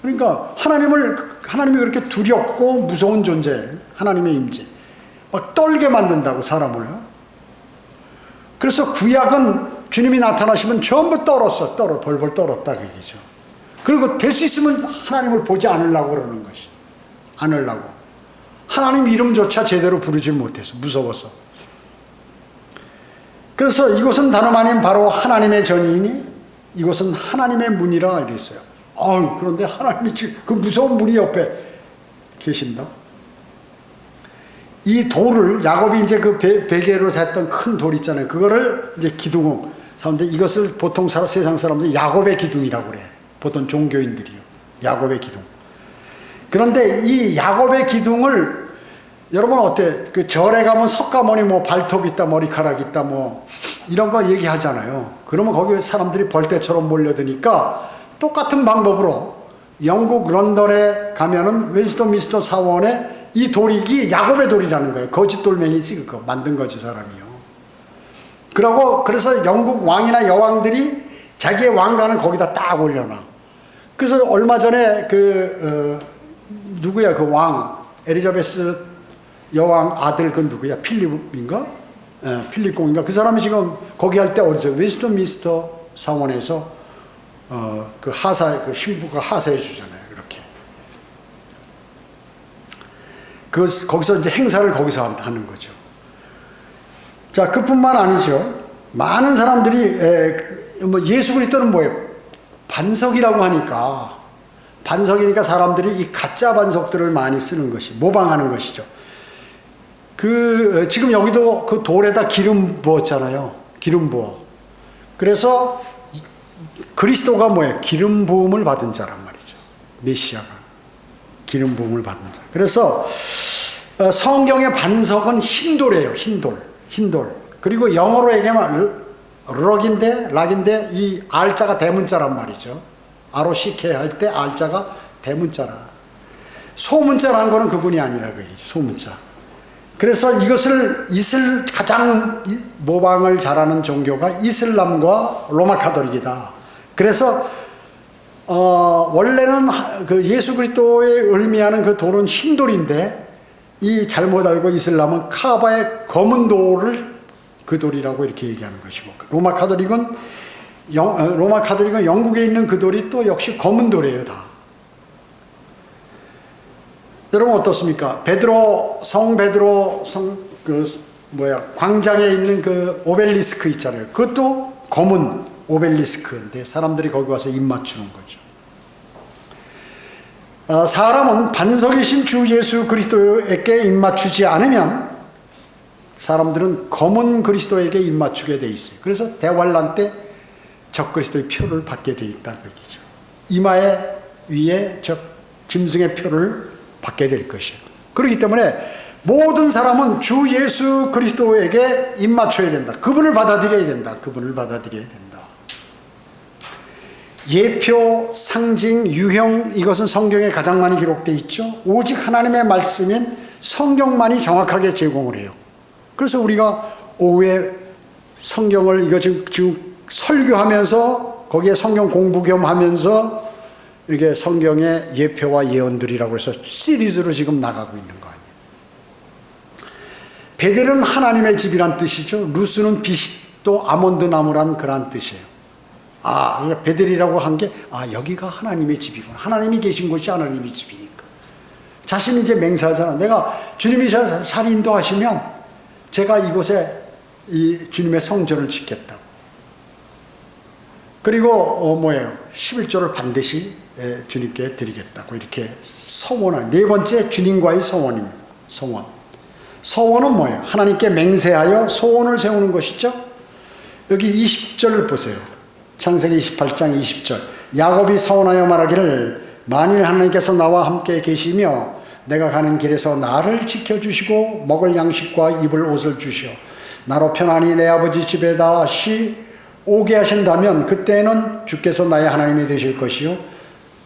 그러니까 하나님이 그렇게 두렵고 무서운 존재예요. 하나님의 임재. 막 떨게 만든다고 사람을. 그래서 구약은 주님이 나타나시면 전부 벌벌 떨었다 그 얘기죠. 그리고 될 수 있으면 하나님을 보지 않으려고 그러는 것이. 않으려고. 하나님 이름조차 제대로 부르지 못해서 무서워서. 그래서 이곳은 다름 아닌 바로 하나님의 전이니 이곳은 하나님의 문이라 이랬어요. 그런데 하나님이 지금 그 무서운 문이 옆에 계신다. 이 돌을 야곱이 이제 그 베개로 했던 큰 돌 있잖아요. 그거를 이제 기둥 사람들 이것을 보통 세상 사람들이 야곱의 기둥이라고 그래. 보통 종교인들이요. 야곱의 기둥. 그런데 이 야곱의 기둥을 여러분 어때? 그 절에 가면 석가모니 뭐 발톱 있다, 머리카락 있다, 뭐 이런 거 얘기하잖아요. 그러면 거기 사람들이 벌떼처럼 몰려드니까 똑같은 방법으로 영국 런던에 가면은 웨스트민스터 사원에 이 돌이 이게 야곱의 돌이라는 거예요. 거짓 돌멩이지 그거 만든 거지 사람이요. 그래서 영국 왕이나 여왕들이 자기의 왕관을 거기다 딱 올려놔. 그래서 얼마 전에 누구야 그 왕 에리자베스 여왕 아들 그 누구야 필립인가? 필립 공인가? 그 사람이 지금 거기 할 때 어디죠? 웨스트민스터 사원에서 그 신부가 하사해 주잖아요. 이렇게. 거기서 이제 행사를 거기서 하는 거죠. 자, 그뿐만 아니죠. 많은 사람들이 뭐 예수 그리스도는 뭐예요? 반석이라고 하니까 반석이니까 사람들이 이 가짜 반석들을 많이 쓰는 것이 모방하는 것이죠. 지금 여기도 그 돌에다 기름 부었잖아요. 기름 부어. 그래서 그리스도가 뭐예요? 기름 부음을 받은 자란 말이죠. 메시아가 기름 부음을 받은 자. 그래서 성경의 반석은 흰돌이에요. 흰돌. 그리고 영어로 얘기하면 락인데 이 R자가 대문자란 말이죠. ROCK 할 때 R자가 대문자라. 소문자라는 거는 그분이 아니라 그 얘기죠. 소문자. 그래서 이것을 가장 모방을 잘하는 종교가 이슬람과 로마 카톨릭이다. 그래서 원래는 그 예수 그리스도의 의미하는 그 돌은 흰돌인데 이 잘못 알고 이슬람은 카바의 검은 돌을 그 돌이라고 이렇게 얘기하는 것이고 로마 카톨릭은 영국에 있는 그 돌이 또 역시 검은 돌이에요 다. 여러분 어떻습니까? 성 베드로 광장에 있는 그 오벨리스크 있잖아요. 그것도 검은 오벨리스크인데 사람들이 거기 와서 입 맞추는 거죠. 사람은 반석이신 주 예수 그리스도에게 입 맞추지 않으면 사람들은 검은 그리스도에게 입 맞추게 돼 있어요. 그래서 대환란 때 적그리스도의 표를 받게 돼 있다는 얘기죠. 이마에 위에 짐승의 표를 받게 될 것이에요. 그렇기 때문에 모든 사람은 주 예수 그리스도에게 입 맞춰야 된다. 그분을 받아들여야 된다. 예표, 상징, 유형, 이것은 성경에 가장 많이 기록되어 있죠. 오직 하나님의 말씀인 성경만이 정확하게 제공을 해요. 그래서 우리가 오후에 성경을 이거 지금 설교하면서 거기에 성경 공부 겸 하면서 이게 성경의 예표와 예언들이라고 해서 시리즈로 지금 나가고 있는 거 아니에요. 베델은 하나님의 집이란 뜻이죠. 루스는 빛도 아몬드 나무란 그런 뜻이에요. 그러니까 베델이라고 한 게, 여기가 하나님의 집이구나. 하나님이 계신 곳이 하나님의 집이니까. 자신이 이제 맹세하잖아. 내가 주님이 잘 인도하시면 제가 이곳에 이 주님의 성전을 짓겠다고. 그리고, 11조를 반드시 주님께 드리겠다고 이렇게 서원한, 네 번째 주님과의 서원입니다. 서원. 서원은 뭐예요? 하나님께 맹세하여 소원을 세우는 것이죠. 여기 20절을 보세요. 창세기 28장 20절. 야곱이 서원하여 말하기를 만일 하나님께서 나와 함께 계시며 내가 가는 길에서 나를 지켜주시고 먹을 양식과 입을 옷을 주시어 나로 편안히 내 아버지 집에 다시 오게 하신다면 그때는 주께서 나의 하나님이 되실 것이요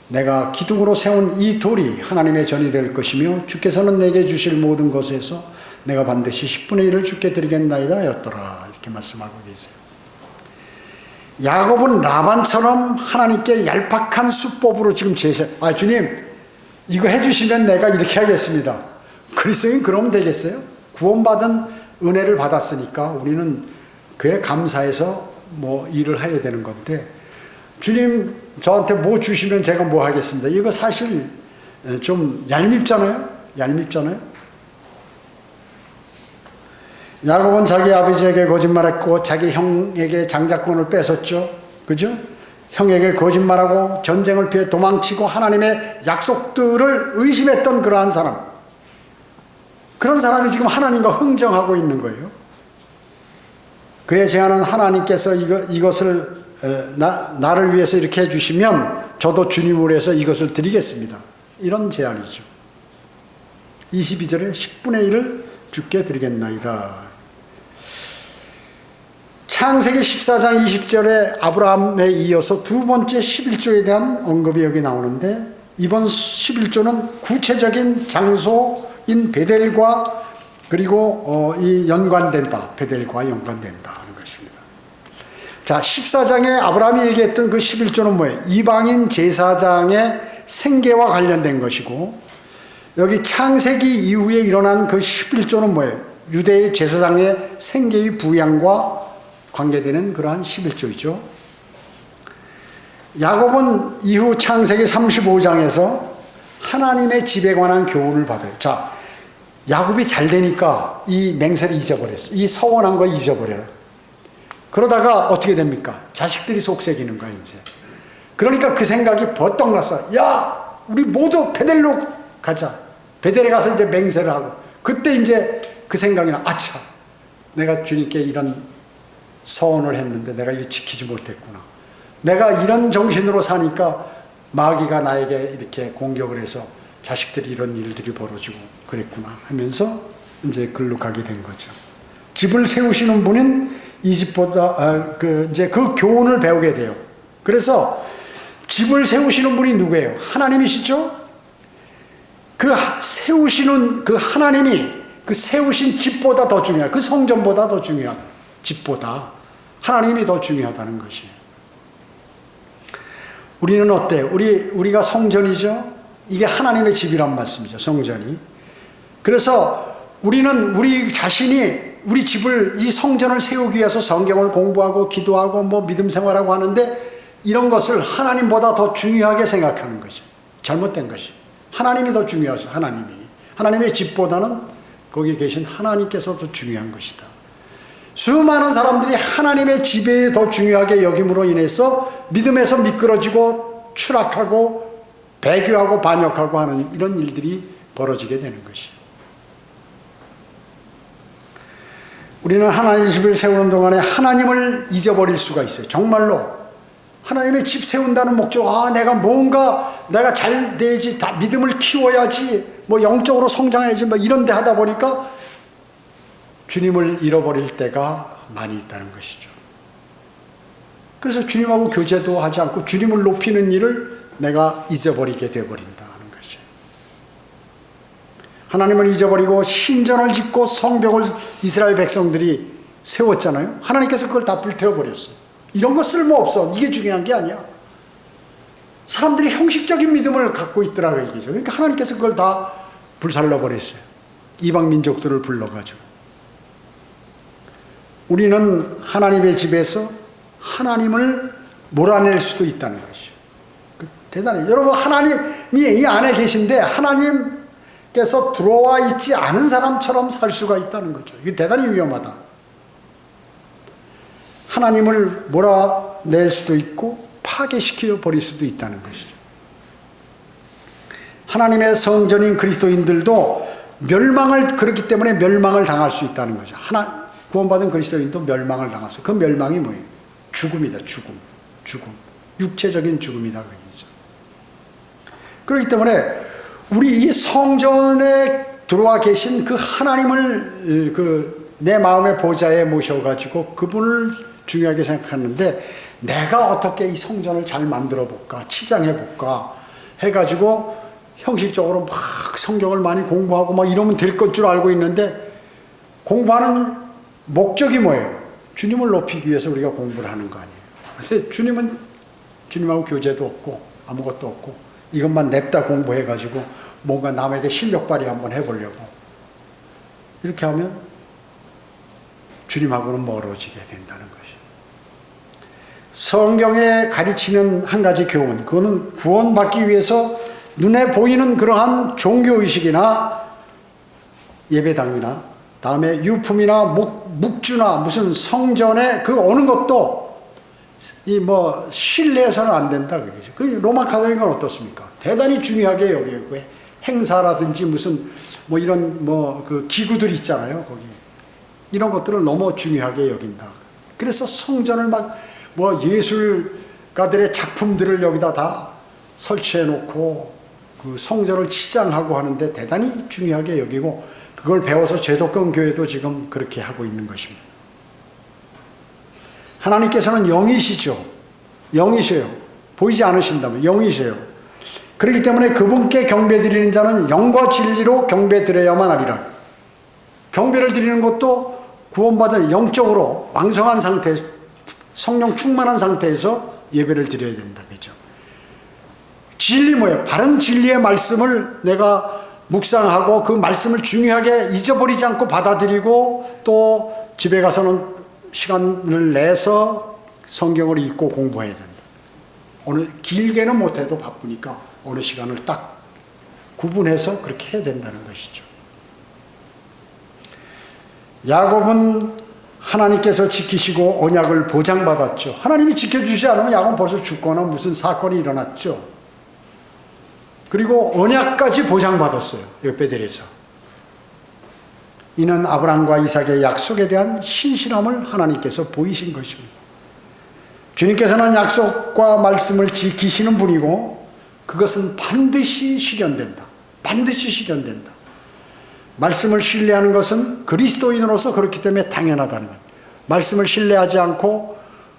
내가 기둥으로 세운 이 돌이 하나님의 전이 될 것이며 주께서는 내게 주실 모든 것에서 내가 반드시 10분의 1을 주께 드리겠나이다 였더라. 이렇게 말씀하고 계세요. 야곱은 라반처럼 하나님께 얄팍한 수법으로 지금 주님 이거 해주시면 내가 이렇게 하겠습니다. 그리스도인 그러면 되겠어요? 구원받은 은혜를 받았으니까 우리는 그에 감사해서 일을 해야 되는 건데, 주님 저한테 뭐 주시면 제가 뭐 하겠습니다. 이거 사실 좀 얄밉잖아요. 야곱은 자기 아버지에게 거짓말했고 자기 형에게 장자권을 뺏었죠. 그죠? 형에게 거짓말하고 전쟁을 피해 도망치고 하나님의 약속들을 의심했던 그러한 사람. 그런 사람이 지금 하나님과 흥정하고 있는 거예요. 그에 제안은 하나님께서 이것을 나를 위해서 이렇게 해주시면 저도 주님을 위해서 이것을 드리겠습니다. 이런 제안이죠. 22절에 10분의 1을 주께 드리겠나이다. 창세기 14장 20절에 아브라함에 이어서 두 번째 11조에 대한 언급이 여기 나오는데, 이번 11조는 구체적인 장소인 베델과 그리고 연관된다. 베델과 연관된다 하는 것입니다. 자, 14장에 아브라함이 얘기했던 그 11조는 뭐예요? 이방인 제사장의 생계와 관련된 것이고, 여기 창세기 이후에 일어난 그 11조는 뭐예요? 유대의 제사장의 생계의 부양과 관계되는 그러한 11조이죠. 야곱은 이후 창세기 35장에서 하나님의 집에 관한 교훈을 받아요. 자, 야곱이 잘 되니까 이 맹세를 잊어버렸어요. 이 서원한 거 잊어버려요. 그러다가 어떻게 됩니까? 자식들이 속색이는 거야, 이제. 그러니까 그 생각이 버떡 났어. 야, 우리 모두 베델로 가자. 베델에 가서 이제 맹세를 하고. 그때 이제 그 생각이 나. 아차, 내가 주님께 이런 서원을 했는데 내가 이거 지키지 못했구나. 내가 이런 정신으로 사니까 마귀가 나에게 이렇게 공격을 해서 자식들이 이런 일들이 벌어지고 그랬구나 하면서 이제 글로 가게 된 거죠. 집을 세우시는 분은 이 집보다 이제 그 교훈을 배우게 돼요. 그래서 집을 세우시는 분이 누구예요? 하나님이시죠? 그 세우시는 그 하나님이 그 세우신 집보다 더 중요하다. 그 성전보다 더 중요하다. 집보다 하나님이 더 중요하다는 것이에요. 우리는 어때요? 우리가 성전이죠? 이게 하나님의 집이란 말씀이죠, 성전이. 그래서 우리는 우리 자신이 우리 집을, 이 성전을 세우기 위해서 성경을 공부하고 기도하고 믿음 생활하고 하는데 이런 것을 하나님보다 더 중요하게 생각하는 거죠. 잘못된 것이. 하나님이 더 중요하죠, 하나님이. 하나님의 집보다는 거기 계신 하나님께서 더 중요한 것이다. 수많은 사람들이 하나님의 집에 더 중요하게 여김으로 인해서 믿음에서 미끄러지고 추락하고 배교하고 반역하고 하는 이런 일들이 벌어지게 되는 것이에요. 우리는 하나님의 집을 세우는 동안에 하나님을 잊어버릴 수가 있어요. 정말로 하나님의 집 세운다는 목적, 내가 뭔가 내가 잘 돼야지, 다 믿음을 키워야지, 영적으로 성장해야지, 이런 데 하다 보니까 주님을 잃어버릴 때가 많이 있다는 것이죠. 그래서 주님하고 교제도 하지 않고 주님을 높이는 일을 내가 잊어버리게 되어버린다 하는 것이에요. 하나님을 잊어버리고 신전을 짓고 성벽을 이스라엘 백성들이 세웠잖아요. 하나님께서 그걸 다 불태워버렸어요. 이런 거 쓸모없어. 이게 중요한 게 아니야. 사람들이 형식적인 믿음을 갖고 있더라고요. 이게죠. 그러니까 하나님께서 그걸 다 불살라버렸어요. 이방 민족들을 불러가지고. 우리는 하나님의 집에서 하나님을 몰아낼 수도 있다는 것이죠. 대단해요. 여러분, 하나님이 이 안에 계신데 하나님께서 들어와 있지 않은 사람처럼 살 수가 있다는 거죠. 이게 대단히 위험하다. 하나님을 몰아낼 수도 있고 파괴시켜 버릴 수도 있다는 것이죠. 하나님의 성전인 그리스도인들도 멸망을, 그렇기 때문에 멸망을 당할 수 있다는 거죠. 구원받은 그리스도인도 멸망을 당했어요. 그 멸망이 뭐예요? 죽음이다. 죽음. 육체적인 죽음이다. 그 얘기죠. 그렇기 때문에 우리 이 성전에 들어와 계신 그 하나님을 내 마음의 보좌에 모셔가지고 그분을 중요하게 생각하는데, 내가 어떻게 이 성전을 잘 만들어 볼까, 치장해 볼까 해가지고 형식적으로 막 성경을 많이 공부하고 막 이러면 될 것 줄 알고 있는데, 공부하는 목적이 뭐예요? 주님을 높이기 위해서 우리가 공부를 하는 거 아니에요. 그래서 주님은 주님하고 교제도 없고 아무것도 없고 이것만 냅다 공부해가지고 뭔가 남에게 실력 발휘 한번 해보려고 이렇게 하면 주님하고는 멀어지게 된다는 것이에요. 성경에 가르치는 한 가지 교훈, 그거는 구원받기 위해서 눈에 보이는 그러한 종교의식이나 예배당이나 다음에 유품이나 묵주나 무슨 성전에 그 오는 것도 신뢰해서는 안 된다 그게죠. 그 로마 가톨릭은 어떻습니까? 대단히 중요하게 여기고 행사라든지 무슨 이런 그 기구들 있잖아요. 거기 이런 것들을 너무 중요하게 여긴다. 그래서 성전을 예술가들의 작품들을 여기다 다 설치해 놓고 그 성전을 치장하고 하는데 대단히 중요하게 여기고, 그걸 배워서 제도권 교회도 지금 그렇게 하고 있는 것입니다. 하나님께서는 영이시죠. 영이세요. 보이지 않으신다면 영이세요. 그렇기 때문에 그분께 경배드리는 자는 영과 진리로 경배드려야만 하리라. 경배를 드리는 것도 구원받은 영적으로 왕성한 상태, 성령 충만한 상태에서 예배를 드려야 된다. 그죠? 진리 뭐예요? 바른 진리의 말씀을 내가 묵상하고 그 말씀을 중요하게 잊어버리지 않고 받아들이고, 또 집에 가서는 시간을 내서 성경을 읽고 공부해야 된다. 길게는 못해도 바쁘니까 어느 시간을 딱 구분해서 그렇게 해야 된다는 것이죠. 야곱은 하나님께서 지키시고 언약을 보장받았죠. 하나님이 지켜주지 않으면 야곱은 벌써 죽거나 무슨 사건이 일어났죠. 그리고 언약까지 보장받았어요. 베델에서. 이는 아브라함과 이삭의 약속에 대한 신실함을 하나님께서 보이신 것입니다. 주님께서는 약속과 말씀을 지키시는 분이고 그것은 반드시 실현된다. 반드시 실현된다. 말씀을 신뢰하는 것은 그리스도인으로서 그렇기 때문에 당연하다는 겁니다. 말씀을 신뢰하지 않고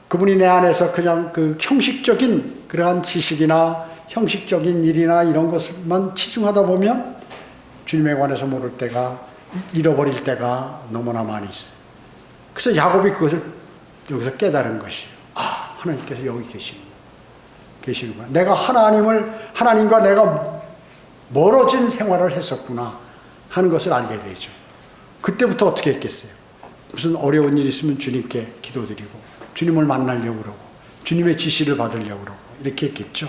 그분이 내 안에서 그냥 그 형식적인 그러한 지식이나 형식적인 일이나 이런 것만 치중하다 보면 주님에 관해서 모를 때가, 잃어버릴 때가 너무나 많이 있어요. 그래서 야곱이 그것을 여기서 깨달은 것이에요. 하나님께서 여기 계시는 거야. 내가 하나님과 내가 멀어진 생활을 했었구나 하는 것을 알게 되죠. 그때부터 어떻게 했겠어요? 무슨 어려운 일이 있으면 주님께 기도드리고 주님을 만나려고 그러고 주님의 지시를 받으려고 그러고 이렇게 했겠죠.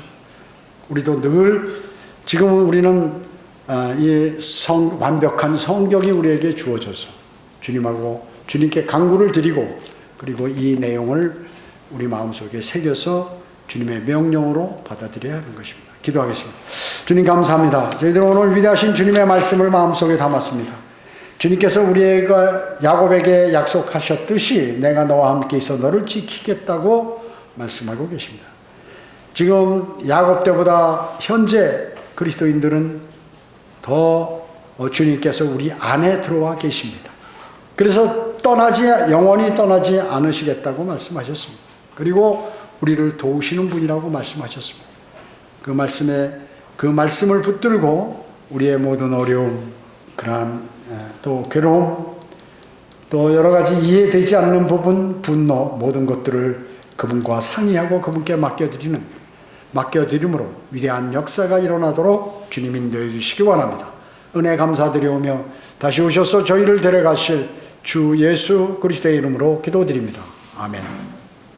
우리도 늘 지금은 우리는 완벽한 성경이 우리에게 주어져서 주님께 간구를 드리고, 그리고 이 내용을 우리 마음속에 새겨서 주님의 명령으로 받아들여야 하는 것입니다. 기도하겠습니다. 주님 감사합니다. 저희들 오늘 위대하신 주님의 말씀을 마음속에 담았습니다. 주님께서 우리가 야곱에게 약속하셨듯이 내가 너와 함께 있어 너를 지키겠다고 말씀하고 계십니다. 지금 야곱 때보다 현재 그리스도인들은 더 주님께서 우리 안에 들어와 계십니다. 그래서 영원히 떠나지 않으시겠다고 말씀하셨습니다. 그리고 우리를 도우시는 분이라고 말씀하셨습니다. 그 말씀을 붙들고 우리의 모든 어려움, 그러한 또 괴로움, 또 여러 가지 이해되지 않는 부분, 분노, 모든 것들을 그분과 상의하고 그분께 맡겨드림으로 위대한 역사가 일어나도록 주님 인도해 주시기 원합니다. 은혜 감사드리오며 다시 오셔서 저희를 데려가실 주 예수 그리스도의 이름으로 기도드립니다. 아멘.